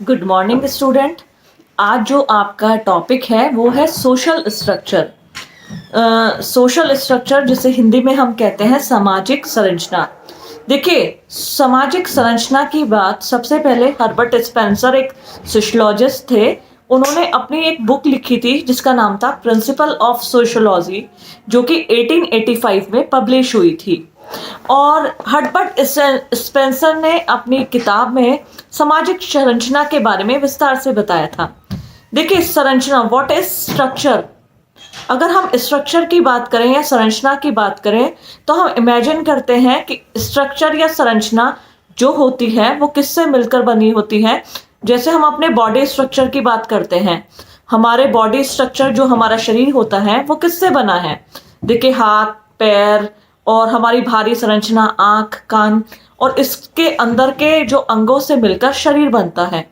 Good morning student. आज जो आपका टॉपिक है वो है सोशल स्ट्रक्चर। सोशल स्ट्रक्चर जिसे हिंदी में हम कहते हैं सामाजिक संरचना। देखिए, सामाजिक संरचना की बात सबसे पहले हर्बर्ट स्पेंसर एक सोशियोलॉजिस्ट थे। उन्होंने अपनी एक बुक लिखी थी जिसका नाम था प्रिंसिपल ऑफ सोशियोलॉजी, जो कि 1885 में पब्लिश हुई थी। और हर्बर्ट स्पेंसर ने अपनी किताब में सामाजिक संरचना के बारे में विस्तार से बताया था। देखिए, संरचना, व्हाट इज स्ट्रक्चर। अगर हम स्ट्रक्चर की बात करें या संरचना की बात करें तो हम इमेजिन करते हैं कि स्ट्रक्चर या संरचना जो होती है वो किससे मिलकर बनी होती है। जैसे हम अपने बॉडी स्ट्रक्चर की बात करते हैं, हमारे बॉडी स्ट्रक्चर जो हमारा शरीर होता है वो किससे बना है। देखिए, हाथ, पैर और हमारी भारी संरचना, आंख, कान और इसके अंदर के जो अंगों से मिलकर शरीर बनता है।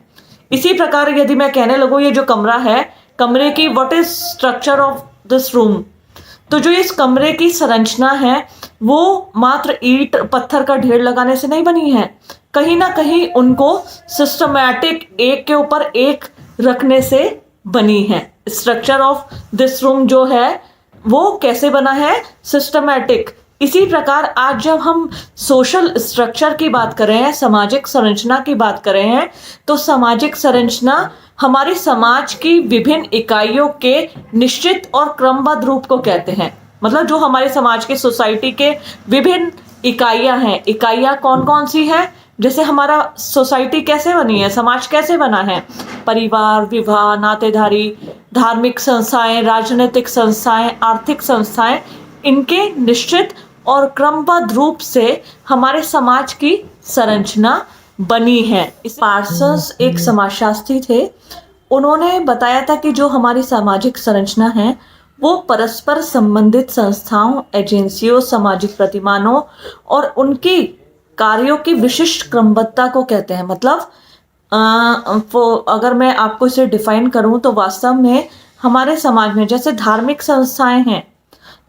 इसी प्रकार यदि मैं कहने लगूं ये जो कमरा है, कमरे की what is structure of this room, तो जो इस कमरे की संरचना है वो मात्र ईंट पत्थर का ढेर लगाने से नहीं बनी है। कहीं ना कहीं उनको सिस्टमैटिक एक के ऊपर एक रखने से बनी है। स्ट्रक्चर ऑफ दिस रूम जो है वो कैसे बना है, सिस्टमैटिक। इसी प्रकार आज जब हम सोशल स्ट्रक्चर की बात कर रहे हैं, सामाजिक संरचना की बात कर रहे हैं, तो सामाजिक संरचना हमारे समाज की विभिन्न इकाइयों के निश्चित और क्रमबद्ध रूप को कहते हैं। मतलब जो हमारे समाज के, सोसाइटी के विभिन्न इकाइयां हैं। इकाइयां कौन कौन सी हैं? जैसे हमारा सोसाइटी कैसे बनी है, समाज कैसे बना है। परिवार, विवाह, नातेदारी, धार्मिक संस्थाएं, राजनीतिक संस्थाएं, आर्थिक संस्थाएं, इनके निश्चित और क्रमबद्ध रूप से हमारे समाज की संरचना बनी है। इस पार्सन्स एक समाजशास्त्री थे। उन्होंने बताया था कि जो हमारी सामाजिक संरचना है वो परस्पर संबंधित संस्थाओं, एजेंसियों, सामाजिक प्रतिमानों और उनकी कार्यों की विशिष्ट क्रमबद्धता को कहते हैं। मतलब अगर मैं आपको इसे डिफाइन करूं तो वास्तव में हमारे समाज में जैसे धार्मिक संस्थाएं हैं।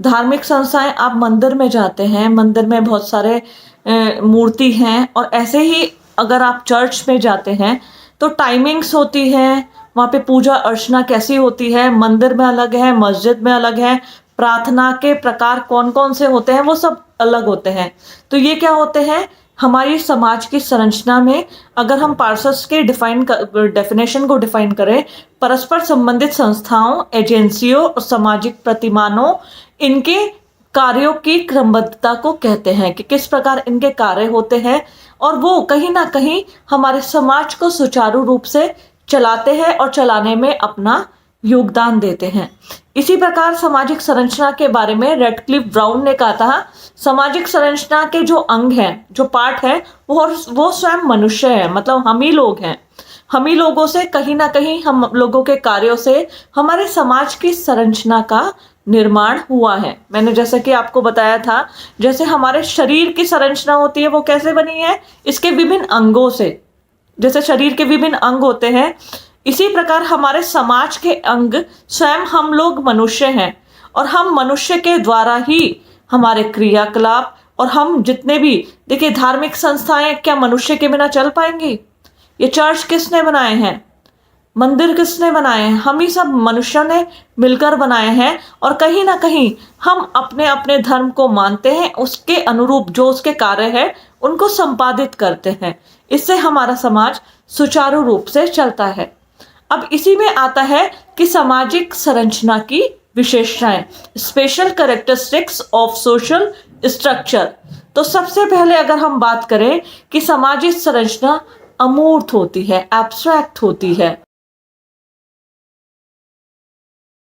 धार्मिक संस्थाएं, आप मंदिर में जाते हैं, मंदिर में बहुत सारे मूर्ति हैं। और ऐसे ही अगर आप चर्च में जाते हैं तो टाइमिंग्स होती है, वहाँ पे पूजा अर्चना कैसी होती है, मंदिर में अलग है, मस्जिद में अलग है, प्रार्थना के प्रकार कौन कौन से होते हैं वो सब अलग होते हैं। तो ये क्या होते हैं, हमारी समाज की संरचना में अगर हम पार्सस के डेफिनेशन को डिफाइन करें, परस्पर संबंधित संस्थाओं, एजेंसियों और सामाजिक प्रतिमानों, इनके कार्यों की क्रमबद्धता को कहते हैं कि किस प्रकार इनके कार्य होते हैं और वो कहीं ना कहीं हमारे समाज को सुचारू रूप से चलाते हैं और चलाने में अपना योगदान देते हैं। इसी प्रकार सामाजिक संरचना के बारे में रेडक्लिफ ब्राउन ने कहा था, सामाजिक संरचना के जो अंग हैं, जो पार्ट है, वो स्वयं मनुष्य है। मतलब हम ही लोग हैं। हम ही लोगों से कहीं ना कहीं, हम लोगों के कार्यों से हमारे समाज की संरचना का निर्माण हुआ है। मैंने जैसा कि आपको बताया था, जैसे हमारे शरीर की संरचना होती है वो कैसे बनी है, इसके विभिन्न अंगों से। जैसे शरीर के विभिन्न अंग होते हैं, इसी प्रकार हमारे समाज के अंग स्वयं हम लोग मनुष्य हैं। और हम मनुष्य के द्वारा ही हमारे क्रियाकलाप और हम जितने भी, देखिए, धार्मिक संस्थाएं क्या मनुष्य के बिना चल पाएंगी? ये चर्च किसने बनाए हैं, मंदिर किसने बनाए हैं? हम ही सब मनुष्यों ने मिलकर बनाए हैं। और कहीं ना कहीं हम अपने अपने धर्म को मानते हैं, उसके अनुरूप जो उसके कार्य है उनको संपादित करते हैं। इससे हमारा समाज सुचारू रूप से चलता है। अब इसी में आता है कि सामाजिक संरचना की विशेषताएं, special characteristics of social structure. तो सबसे पहले अगर हम बात करें कि सामाजिक संरचना अमूर्त होती है, एब्स्ट्रैक्ट होती है।